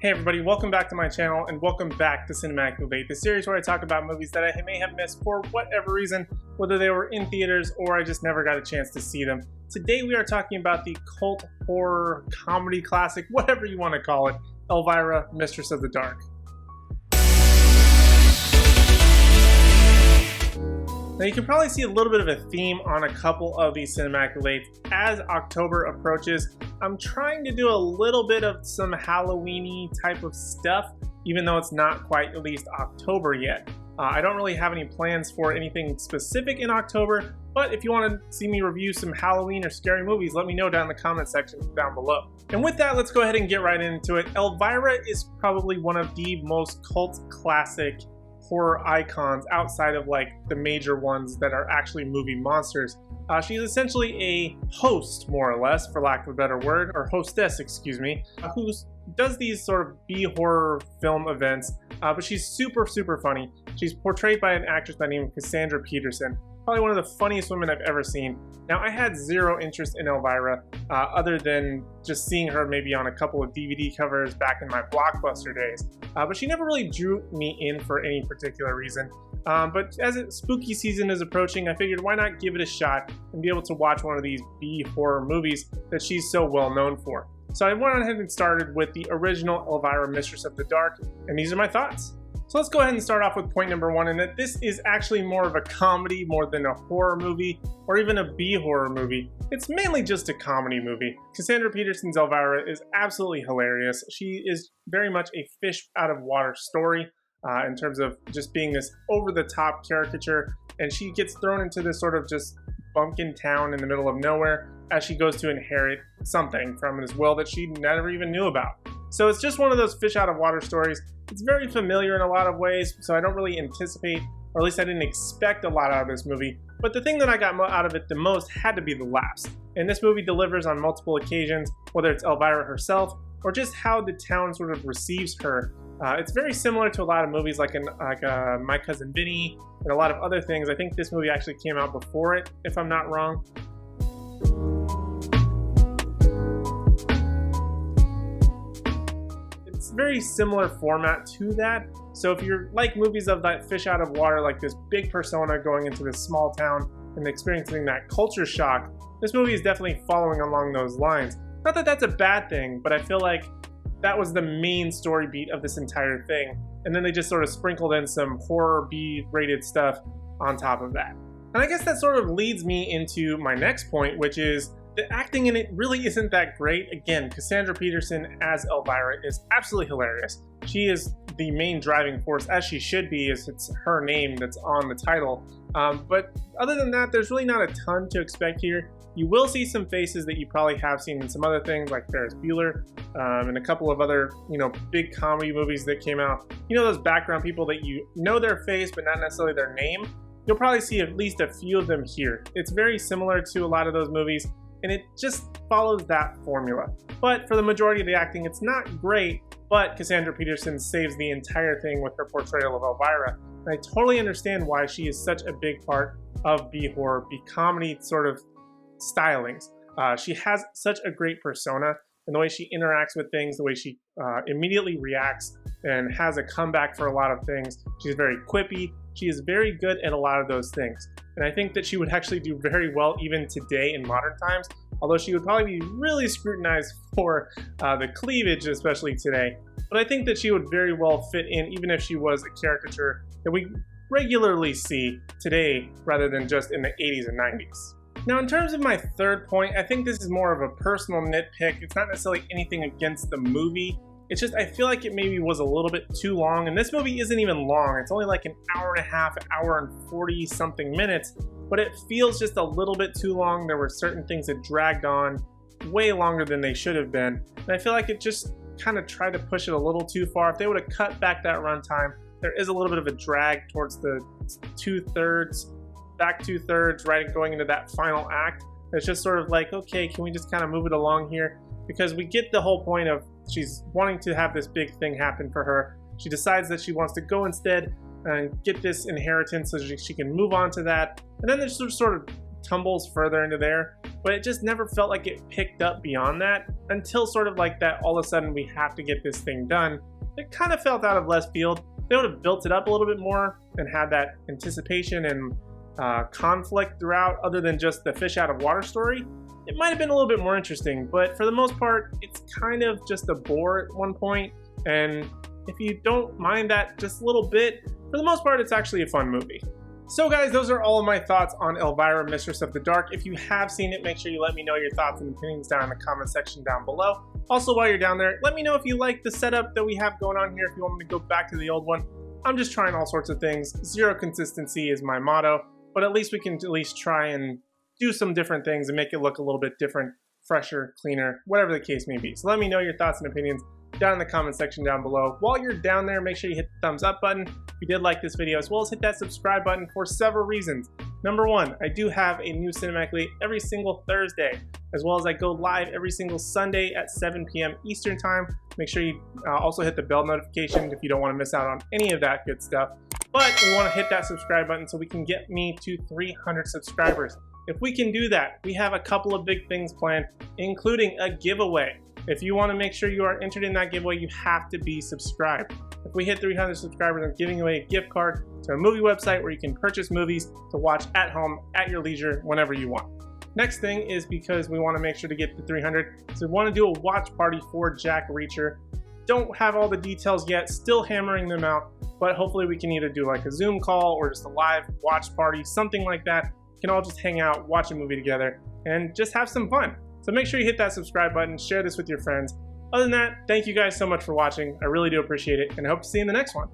Hey everybody, welcome back to my channel and welcome back to Cinematically Late, the series where I talk about movies that I may have missed for whatever reason, whether they were in theaters or I just never got a chance to see them. Today we are talking about the cult horror comedy classic, whatever you want to call it, Elvira, Mistress of the Dark. Now you can probably see a little bit of a theme on a couple of these Cinematically Late. As October approaches, I'm trying to do a little bit of some Halloween-y type of stuff, even though it's not quite at least October yet. I don't really have any plans for anything specific in October, but if you want to see me review some Halloween or scary movies, let me know down in the comment section down below. And with that, let's go ahead and get right into it. Elvira is probably one of the most cult classic horror icons outside of like the major ones that are actually movie monsters. She's essentially a host, more or less, for lack of a better word, or hostess, excuse me, who does these sort of B-horror film events, but she's super funny. She's portrayed by an actress by the name of Cassandra Peterson, probably one of the funniest women I've ever seen. Now, I had zero interest in Elvira, other than just seeing her maybe on a couple of DVD covers back in my Blockbuster days, but she never really drew me in for any particular reason. But as spooky season is approaching, I figured why not give it a shot and be able to watch one of these B-horror movies that she's so well known for. So I went ahead and started with the original Elvira, Mistress of the Dark, and these are my thoughts. So let's go ahead and start off with point number one, and that this is actually more of a comedy more than a horror movie or even a B-horror movie. It's mainly just a comedy movie. Cassandra Peterson's Elvira is absolutely hilarious. She is very much a fish out of water story in terms of just being this over-the-top caricature, and she gets thrown into this sort of just bumpkin town in the middle of nowhere as she goes to inherit something from this will that she never even knew about. So it's just one of those fish out of water stories. It's very familiar in a lot of ways, so I don't really anticipate, or at least I didn't expect a lot out of this movie. But the thing that I got out of it the most had to be the laughs. And this movie delivers on multiple occasions, whether it's Elvira herself or just how the town sort of receives her. It's very similar to a lot of movies like My Cousin Vinny and a lot of other things. I think this movie actually came out before it, if I'm not wrong. It's very similar format to that. So if you're like movies of that fish out of water, like this big persona going into this small town and experiencing that culture shock, this movie is definitely following along those lines. Not that that's a bad thing, but I feel like that was the main story beat of this entire thing. And then they just sort of sprinkled in some horror B-rated stuff on top of that. And I guess that sort of leads me into my next point, which is the acting in it really isn't that great. Again, Cassandra Peterson as Elvira is absolutely hilarious. She is the main driving force, as she should be, as it's her name that's on the title. But other than that, there's really not a ton to expect here. You will see some faces that you probably have seen in some other things like Ferris Bueller and a couple of other, big comedy movies that came out. Those background people that you know their face but not necessarily their name. You'll probably see at least a few of them here. It's very similar to a lot of those movies, and it just follows that formula. But for the majority of the acting, it's not great, but Cassandra Peterson saves the entire thing with her portrayal of Elvira. And I totally understand why she is such a big part of B-horror, B-comedy sort of stylings. She has such a great persona, and the way she interacts with things, the way she immediately reacts and has a comeback for a lot of things. She's very quippy. She is very good at a lot of those things. And I think that she would actually do very well even today in modern times, although she would probably be really scrutinized for the cleavage, especially today. But I think that she would very well fit in, even if she was a caricature that we regularly see today rather than just in the 80s and 90s. Now, in terms of my third point, I think this is more of a personal nitpick. It's not necessarily anything against the movie. It's just I feel like it maybe was a little bit too long, and this movie isn't even long. It's only like an hour and a half, an hour and 40-something minutes, but it feels just a little bit too long. There were certain things that dragged on way longer than they should have been, and I feel like it just kind of tried to push it a little too far. If they would have cut back that runtime, there is a little bit of a drag towards the back two-thirds, right, going into that final act. It's just sort of like, okay, can we just kind of move it along here? Because we get the whole point of she's wanting to have this big thing happen for her. She decides that she wants to go instead and get this inheritance so she can move on to that. And then there's sort of tumbles further into there. but it just never felt like it picked up beyond that until sort of like that all of a sudden we have to get this thing done. It kind of felt out of left field. They would have built it up a little bit more and had that anticipation and conflict throughout other than just the fish out of water story. It might have been a little bit more interesting, but for the most part, it's kind of just a bore at one point. And if you don't mind that just a little bit, for the most part, it's actually a fun movie. So guys, those are all of my thoughts on Elvira, Mistress of the Dark. If you have seen it, make sure you let me know your thoughts and opinions down in the comment section down below. Also, while you're down there, let me know if you like the setup that we have going on here, if you want me to go back to the old one. I'm just trying all sorts of things. Zero consistency is my motto, but at least we can at least try and do some different things and make it look a little bit different, fresher, cleaner, whatever the case may be. So let me know your thoughts and opinions down in the comment section down below. While you're down there, make sure you hit the thumbs up button if you did like this video, as well as hit that subscribe button for several reasons. Number one, I do have a new Cinematically Late every single Thursday, as well as I go live every single Sunday at 7 p.m. Eastern time. Make sure you also hit the bell notification if you don't want to miss out on any of that good stuff. But we want to hit that subscribe button so we can get me to 300 subscribers. If we can do that, we have a couple of big things planned, including a giveaway. If you want to make sure you are entered in that giveaway, you have to be subscribed. If we hit 300 subscribers, I'm giving away a gift card to a movie website where you can purchase movies to watch at home, at your leisure, whenever you want. Next thing is because we want to make sure to get to 300, so we want to do a watch party for Jack Reacher. Don't have all the details yet, still hammering them out, but hopefully we can either do like a Zoom call or just a live watch party, something like that. We can all just hang out, watch a movie together, and just have some fun. So make sure you hit that subscribe button, share this with your friends. Other than that, thank you guys so much for watching. I really do appreciate it, and I hope to see you in the next one.